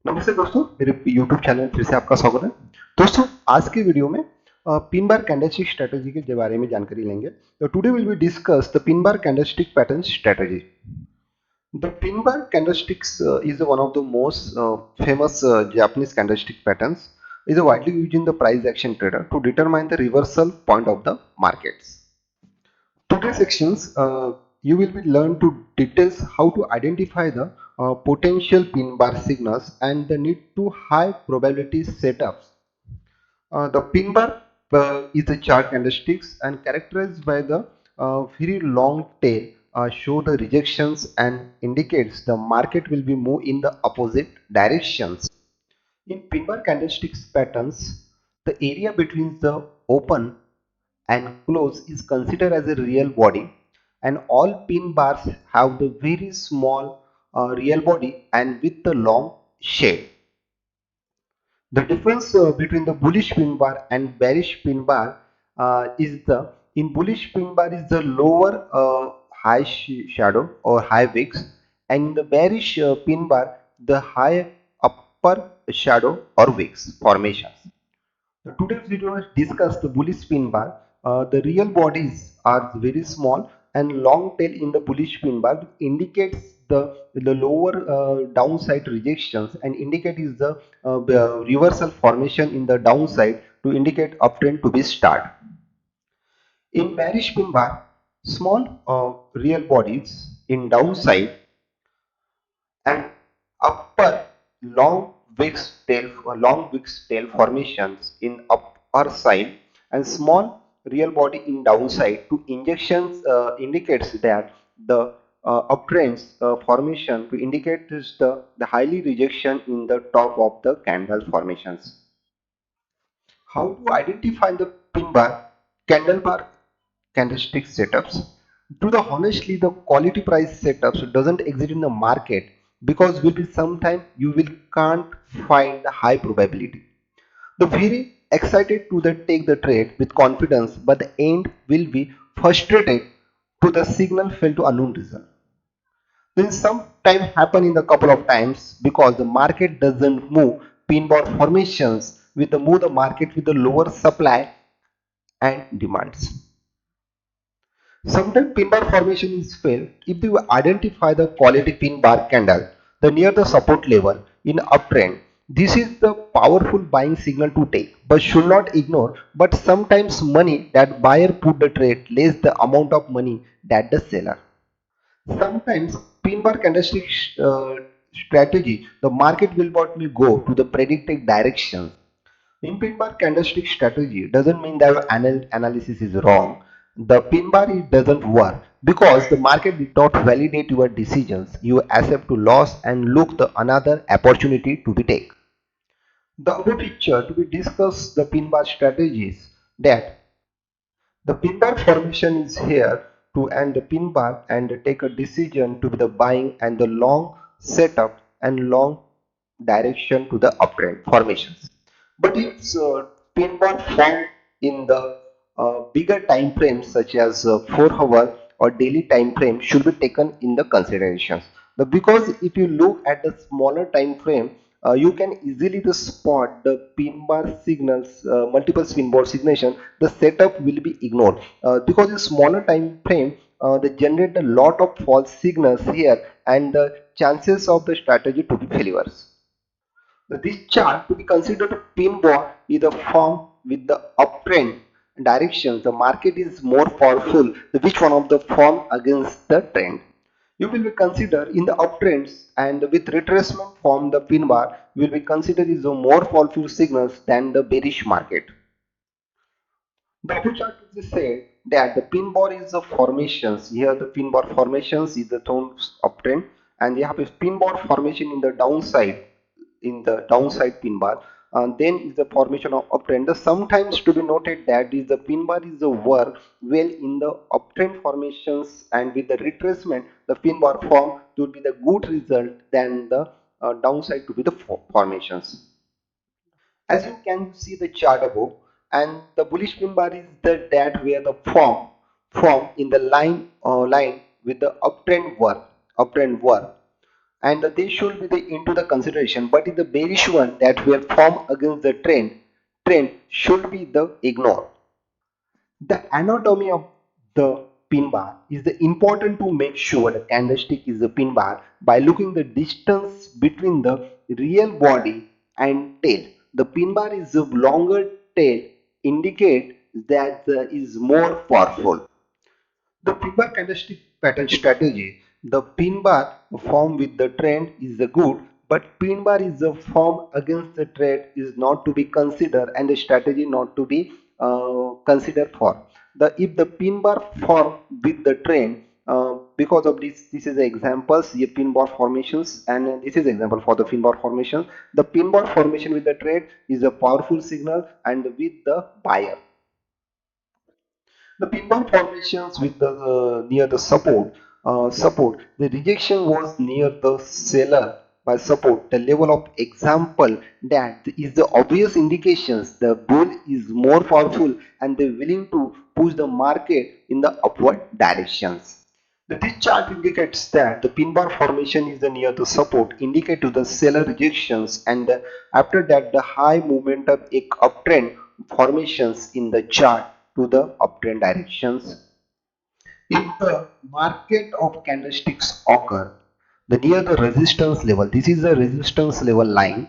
नमस्ते दोस्तों, मेरे YouTube चैनल फिर से आपका स्वागत है। दोस्तों, आज की वीडियो में पिन बार कैंडलस्टिक स्ट्रेटजी के बारे में जानकारी लेंगे। तो today will be discuss the pin bar candlestick pattern strategy. The pin bar candlesticks is one of the most famous Japanese candlestick patterns. Is widely used in the price action trader to determine the reversal point of the markets. Today's sections, you will be learn to details how to identify the potential pin bar signals and the need to high probability setups. The pin bar is a chart candlesticks and characterized by the very long tail show the rejections and indicates the market will be move in the opposite directions. In pin bar candlesticks patterns, the area between the open and close is considered as a real body, and all pin bars have the very small real body and with the long shade. The difference between the bullish pin bar and bearish pin bar is the in bullish pin bar is the lower high shadow or high wicks, and in the bearish pin bar the high upper shadow or wicks formations. So today's video has discussed the bullish pin bar. The real bodies are very small and long tail in the bullish pin bar indicates the lower downside rejections and indicate is the reversal formation in the downside to indicate uptrend to be start. In bearish pin bar, small real bodies in downside and upper long wicks tail formations in upper side and small real body in downside to injections indicates that the uptrends formation to indicate is the highly rejection in the top of the candle formations. How to identify the pin bar, candle bar, candlestick setups? To the honestly, the quality price setups doesn't exist in the market because will be sometime you will can't find the high probability. The very excited to the take the trade with confidence, but the end will be frustrated to the signal fail to unknown result. Then some time happen in the couple of times because the market doesn't move pin bar formations with the move the market with the lower supply and demands. Sometimes pin bar formation is failed if you identify the quality pin bar candle the near the support level in uptrend. This is the powerful buying signal to take, but should not ignore. But sometimes money that buyer put the trade less the amount of money that the seller. Sometimes pin bar candlestick strategy, the market will not go to the predicted directions. In pin bar candlestick strategy doesn't mean that your analysis is wrong. The pin bar it doesn't work because the market did not validate your decisions. You accept to loss and look the another opportunity to be take. The above picture to be discuss the pin bar strategies that the pin bar formation is here to end the pin bar and take a decision to be the buying and the long setup and long direction to the uptrend formations. But if pin bar formed in the bigger time frames such as 4 hour or daily time frame should be taken in the considerations. Because if you look at the smaller time frame, you can easily the spot the pin bar signals, multiple spin bar signation. The setup will be ignored because in smaller time frame they generate a lot of false signals here and the chances of the strategy to be failures. This chart to be considered a pin bar is a form with the uptrend directions. The market is more powerful. Which one of the form against the trend? You will be considered in the uptrends and with retracement form the pin bar will be considered is a more powerful signals than the bearish market. The upper chart is said that the pin bar is the formations. Here the pin bar formations is the tone uptrend and you have a pin bar formation in the downside pin bar. And then is the formation of uptrend. The sometimes to be noted that is the pin bar is the work well in the uptrend formations and with the retracement the pin bar form will be the good result than the downside to be the formations. As you can see the chart above, and the bullish pin bar is the that where the form in the line with the uptrend work. and they should be into the consideration, but in the bearish one that will form against the trend should be the ignore. The anatomy of the pin bar is the important to make sure the candlestick is a pin bar by looking the distance between the real body and tail. The pin bar is a longer tail indicate that is more powerful. The pin bar candlestick pattern strategy. The pin bar form with the trend is the good, but pin bar is a form against the trend is not to be considered and the strategy not to be considered for. If the pin bar form with the trend, because of this is the examples the pin bar formations, and this is example for the pin bar formation. The pin bar formation with the trend is a powerful signal and with the buyer. The pinball formations with the near the support, the rejection was near the seller by support. The level of example that is the obvious indications the bull is more powerful and they willing to push the market in the upward directions. This chart indicates that the pin bar formation is the near the support, indicate to the seller rejections, and after that the high momentum uptrend formations in the chart to the uptrend directions. If the market of candlesticks occur the near the resistance level, this is the resistance level line,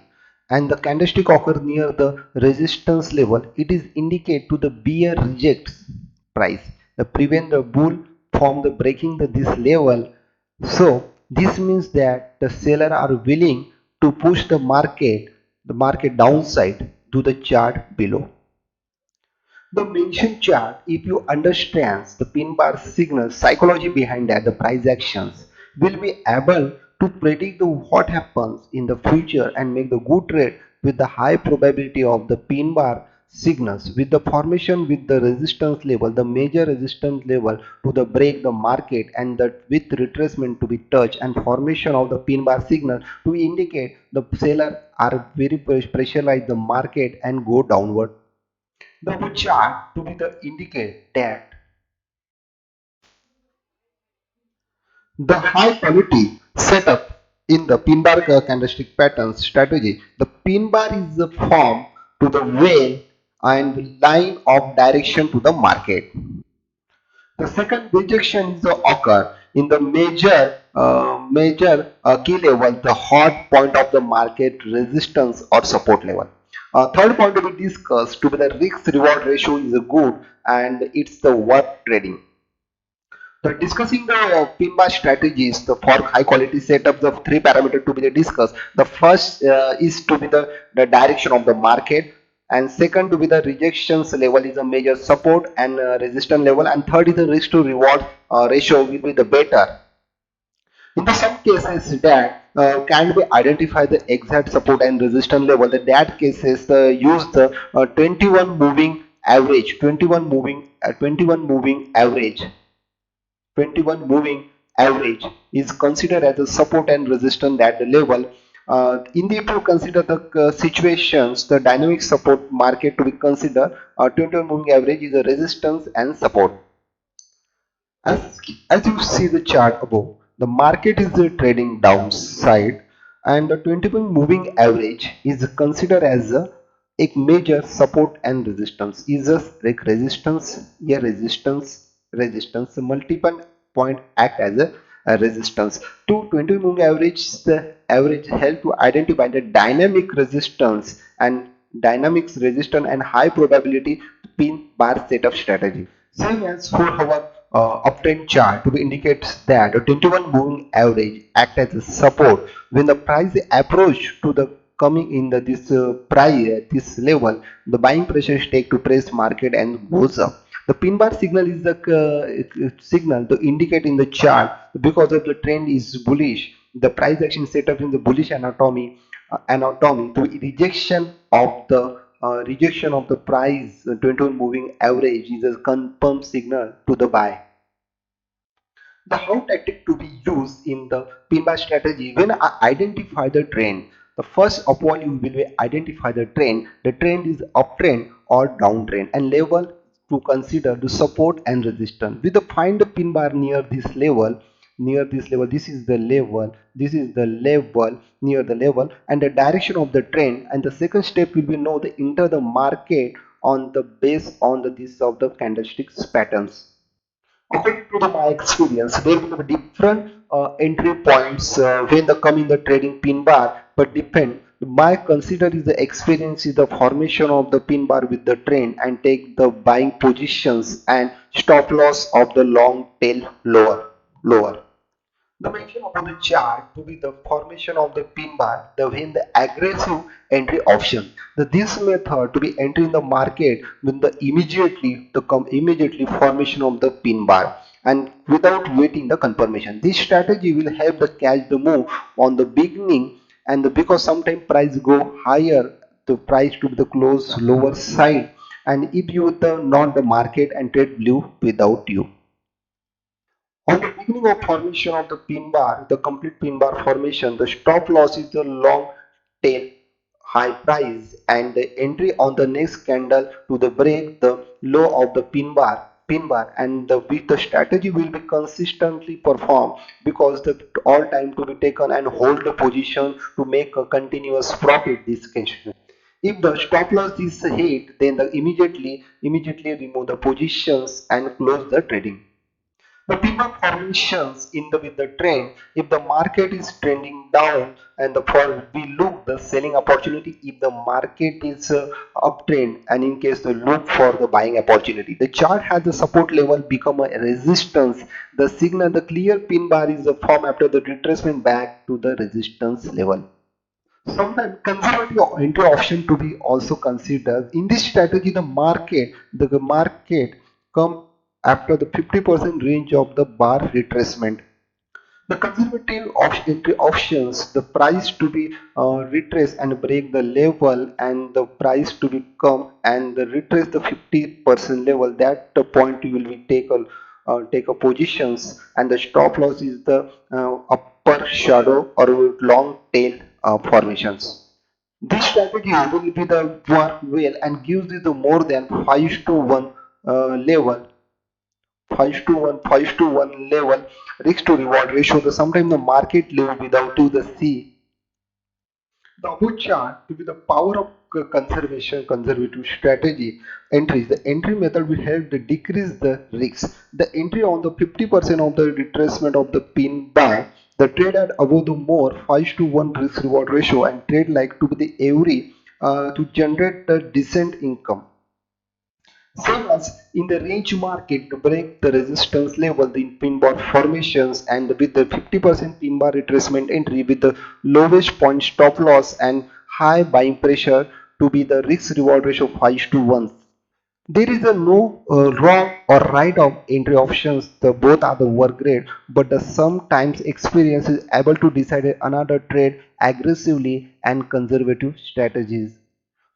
and the candlestick occur near the resistance level, it is indicate to the bear rejects price. The prevent the bull from the breaking this level. So this means that the seller are willing to push the market downside to the chart below. The mentioned chart, if you understand the pin bar signal psychology behind that, the price actions, will be able to predict what happens in the future and make the good trade with the high probability of the pin bar signals with the formation with the resistance level, the major resistance level to the break the market and that with retracement to be touched and formation of the pin bar signal to indicate the seller are very pressurize the market and go downward. The chart to be the indicate that the high quality setup in the pin bar candlestick pattern strategy. The pin bar is the form to the way and the line of direction to the market. The second rejection is the occur in the major key level, the hot point of the market resistance or support level. Third point to be discussed to be the risk reward ratio is a good and it's the worth trading. So discussing the pin bar strategies the for high quality setup, the three parameters to be discussed. The first is to be the direction of the market, and second to be the rejections level is a major support and resistance level, and third is the risk to reward ratio will be the better. In the some cases that can be identify the exact support and resistance level. In that cases use the 21 moving average, 21 moving average 21 moving average is considered as a support and resistance at the level. In the if you consider the situations, the dynamic support market to be considered, 21 moving average is a resistance and support. As you see the chart above, the market is trading downside and the 21 moving average is considered as a major support and resistance. Is a like resistance, multiple point act as a resistance. To 20 moving average, the average help to identify the dynamics resistance and high probability pin bar setup strategy. Same as for our uptrend chart to indicates that the 21 moving average act as a support when the price approach to the coming in this price this level, the buying pressure is take to press market and goes up. The pin bar signal is the signal to indicate in the chart because of the trend is bullish. The price action set up in the bullish anatomy to rejection of the price 21 moving average is a confirmed signal to the buy. The how tactic to be used in the pin bar strategy when I identify the trend. The first of all you will identify the trend. The trend is uptrend or downtrend and level to consider the support and resistance. With the find the pin bar near this level, near this level, this is the level, this is the level, near the level, and the direction of the trend. And the second step will be know the enter the market on the base on the this of the candlesticks patterns. According to my experience, there will be different entry points when they come in the trading pin bar, but depend. My consider is the experience is the formation of the pin bar with the trend and take the buying positions and stop loss of the long tail lower. The mention of the chart to be the formation of the pin bar, the when the aggressive entry option. This method to be entry in the market when the immediately formation of the pin bar and without waiting the confirmation. This strategy will help the catch the move on the beginning and because sometimes price go higher, the price to the close lower side, and if you the not the market and trade blue without you. On the beginning of formation of the pin bar, the complete pin bar formation, the stop loss is the long tail high price and the entry on the next candle to the break the low of the pin bar, and with the strategy will be consistently performed because the all time to be taken and hold the position to make a continuous profit this case. If the stop loss is hit, then the immediately remove the positions and close the trading. The pivot formations in the with the trend, if the market is trending down and the for we look the selling opportunity, if the market is uptrend, and in case the look for the buying opportunity. The chart has the support level become a resistance. The signal, the clear pin bar is the form after the retracement back to the resistance level. Sometimes conservative entry option to be also considered. In this strategy, the market come after the 50% range of the bar retracement. The conservative entry options, the price to be retrace and break the level, and the price to become and the retrace the 50% level. That the point you will be take a positions, and the stop loss is the upper shadow or long tail formations. This strategy will be the work well and gives you the more than 5 to 1 level 5 to 1 level risk to reward ratio. The sometimes the market level without you the C. The above chart to be the power of conservative strategy entries. The entry method will help to decrease the risk. The entry on the 50% of the retracement of the pin bar, the trade at above the more 5 to 1 risk reward ratio and trade like to be the every to generate the decent income. Same as in the range market to break the resistance level, the pin bar formations, and with the 50% pin bar retracement entry with the lowest point stop loss and high buying pressure to be the risk reward ratio 5 to 1. There is a no wrong or right of entry options. The both are the work great, but the sometimes experience is able to decide another trade aggressively and conservative strategies.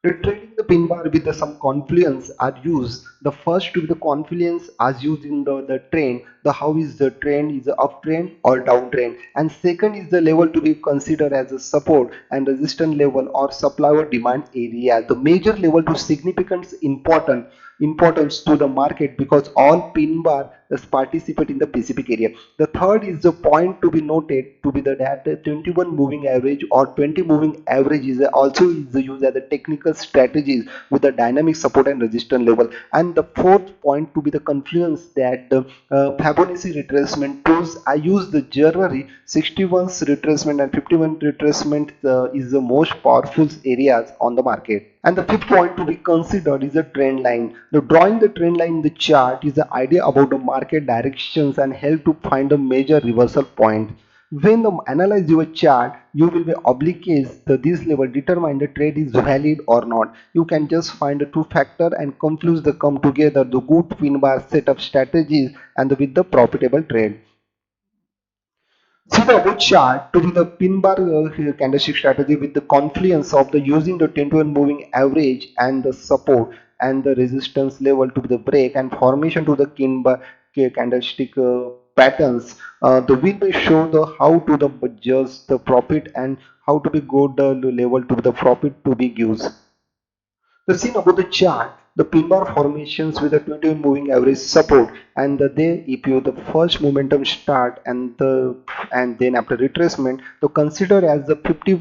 The trading the pin bar with some confluence are used. The first to be the confluence as used in the trend. The how is the trend is the uptrend or downtrend, and second is the level to be considered as a support and resistance level or supply or demand area. The major level to significance importance to the market because all pin bar participate in the specific area. The third is the point to be noted to be the that 21 moving average or 20 moving average is also is used as a technical strategies with the dynamic support and resistance level. And the fourth point to be the confluence that the Fibonacci retracement tools. I use the January 61 retracement and 51 retracement is the most powerful areas on the market. And the fifth point to be considered is the trend line. The drawing the trend line in the chart is the idea about the market directions and help to find a major reversal point. When you analyze your chart, you will be obligated to this level determine the trade is valid or not. You can just find the two factor and confuse the come together the good pin bar setup strategies and with the profitable trade. See the above chart to be the pin bar candlestick strategy with the confluence of the using the 10 to 1 moving average and the support and the resistance level to be the break and formation to the pin bar candlestick patterns. The will be show the how to the judge the profit and how to be go the level to the profit to be used. The scene about the chart the pin bar formations with the 20 moving average support, and if you the first momentum start and then after retracement, to consider as the 50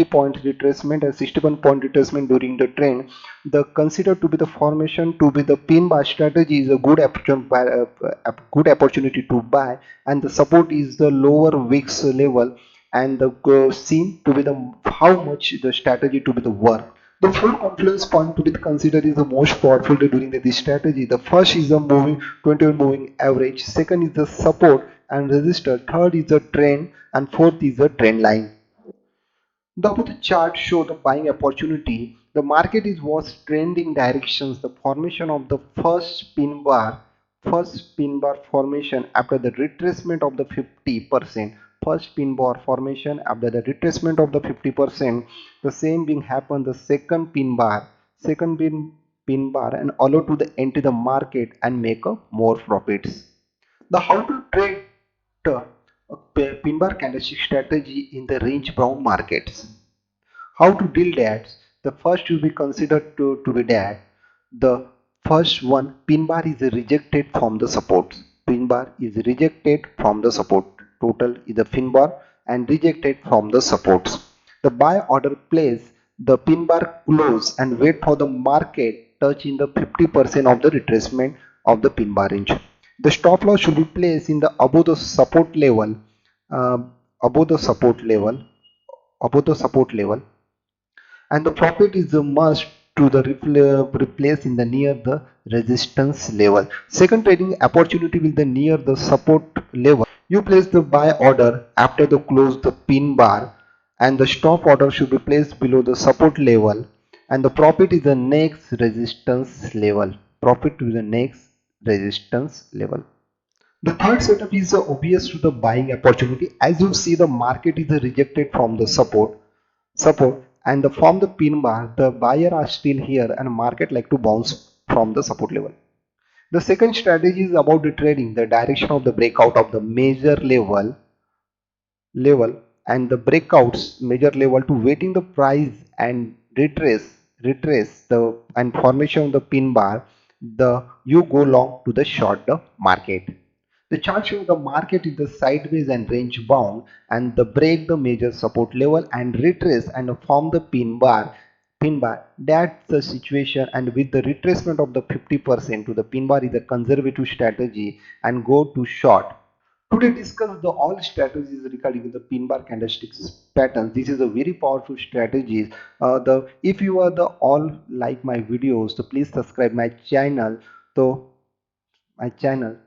point retracement and 61 point retracement during the trend, the consider to be the formation to be the pin bar strategy is a good opportunity to buy, and the support is the lower wicks level, and the seen to be the how much the strategy to be the work. The four confluence point to be considered is the most powerful during this strategy. The first is the moving 21 moving average, second is the support and resistor, third is the trend, and fourth is the trend line. The both chart show the buying opportunity. The market was trending directions. The formation of the first pin bar formation after the retracement of the 50%. First pin bar formation after the retracement of the 50%. The same being happened the second pin bar, and allow to the enter the market and make a more profits. The how to trade pin bar candlestick strategy in the range bound markets. How to deal that? The first to be considered to be that the first one, pin bar is rejected from the support. Pin bar is rejected from the support. Total is the pin bar and rejected from the supports. The buy order place the pin bar close and wait for the market touch in the 50% of the retracement of the pin bar range. The stop loss should be placed in the uh, above the support level, above the support level, and the profit is a must to the replace in the near the resistance level. Second trading opportunity will the near the support level. You place the buy order after the close the pin bar, and the stop order should be placed below the support level, and the profit is the next resistance level. Profit to the next resistance level. The third setup is obvious to the buying opportunity. As you see, the market is rejected from the support, and from the pin bar the buyer are still here and market like to bounce from the support level. The second strategy is about the trading the direction of the breakout of the major level and the breakouts major level to waiting the price and retrace the and formation of the pin bar, the you go long to the short the market. The chart shows the market is the sideways and range bound and the break the major support level and retrace and form the pin bar. That's the situation, and with the retracement of the 50% to the pin bar is a conservative strategy and go to short. Today discuss the all strategies regarding the pin bar candlesticks patterns. This is a very powerful strategy. The if you are the all like my videos, so please subscribe my channel. So my channel